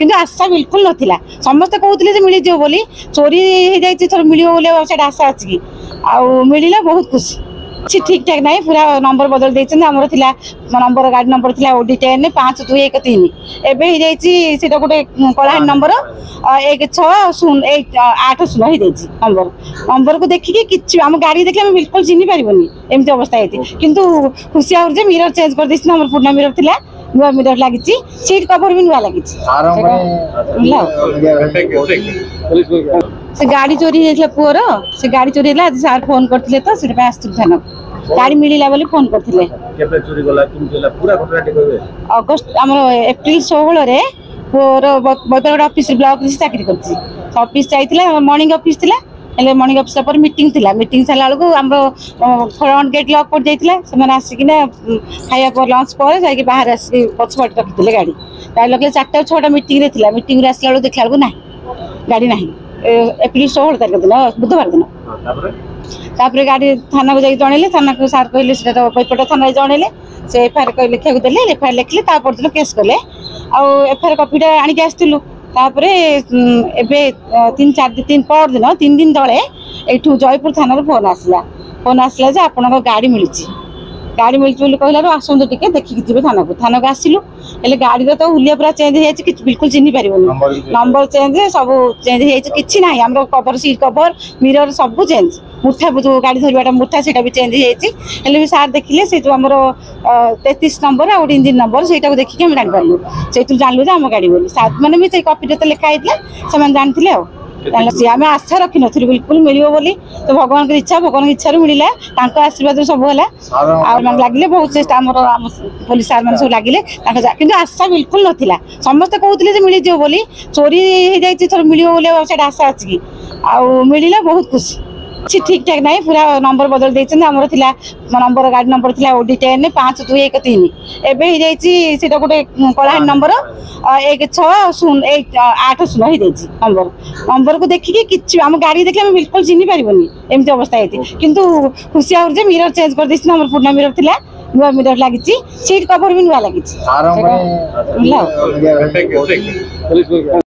किंतु आशा बिल्कुल नथिला समस्त कहते मिलଯିव बोली चोरी हो जाए मिल बोले आशा अच्छी कि आउ मिलला बहुत खुशी अच्छी ठीक ठाक ना पूरा नंबर बदल देते आमर थी नंबर गाड़ी नंबर थी ओडी 10 5213 एवं गोटे कलाहांडी नंबर 1680 नंबर नंबर को देखिए कि आम गाड़ी देखिए बिल्कुल चिन्ह पार्बनी एमती अवस्था होती किंतु खुशी आर मिरर चेंज कर देना आम पुराना मिरर थी नुआ मिरर लगी सीट कवर भी नुआ लगी से गाड़ी चोरी होता पुअर से गाड़ी चोरी है आज सार फोन करते तो से थाना गाड़ी मिलला बोली फोन करते अगस्ट आम एप्रिल 16 रे पुअर बरगड़ ऑफिस ब्लॉक चाकरी कर ऑफिस जाइए मॉर्निंग ऑफिस थी मॉर्निंग ऑफिस पर मीटिंग थी मीटिंग सारा बेलू आम फ्रंट गेट लॉक कर जाइए आसिकिना खाया पर लंच पर जाकि बाहर आसिक पछपट रखी गाड़ी गाड़ी लगे 4टा 6टा मीटिंग थी मीटिंग आसला बेलू देखला बेलू ना गाड़ी ना एप्रिल 16 तारीख दिन बुधवार दिन तापर गाड़ी थाना को जाकि जनइले थाना को सार कहले बैपट थाना जनइले से एफआईआर लिखा देले एफआईआर लिखले तापर दिन केस कले एफआईआर कॉपीटा आनिक आसलु तापर एबे 3 पर दिन 3 दिन तले एठू जयपुर थाना फोन आसला जे आपन गाड़ी मिली कहला आसतु टे देखिकी जी थाना को आसलु हेल्ले गाड़ी तो हुलिया पूरा चेंज हो बिल्कुल चिन्ह पार्बनी नंबर चेंज सब चेंज हो ना आम कवर सीट कवर मिरर सब चेंज मुठा जो गाड़ी धरवाटा मुठा से भी चेंज होल्ले भी सार देखिले से जो आम 33 नंबर आ इंजिन नंबर से देखिए आम जापारू से जानलु आम गाड़ी बोली सात मैंने भी कॉपी तो लिखाई से जानते आम आशा रखी नी बिल्कुल मिल बोली तो भगवान की इच्छा भगवान की इच्छा मिलला आशीर्वाद सब है लगे बहुत चेष्टा आम पुलिस सार मैंने सब लगे कि आशा बिल्कुल नाला समस्त कहते मिलଯିव बोली चोरी हो जाए मिल बोले आशा अच्छी कि आउ मिलला बहुत खुशी अच्छी ठीक ठाक ना पूरा नंबर बदल देते आमर थी नंबर गाड़ी नंबर थी ओडी 10 5213 एवं गोटे कलाहांडी नंबर 1680 नंबर नंबर को देखिए कि आम गाड़ी देखिए बिल्कुल चिन्ह पार्बनी एमती अवस्था होती किंतु खुशी आर मिरर चेंज कर देना आम पुराना मिरर थी नुआ मिरर लगी सीट कवर भी नुआ लगी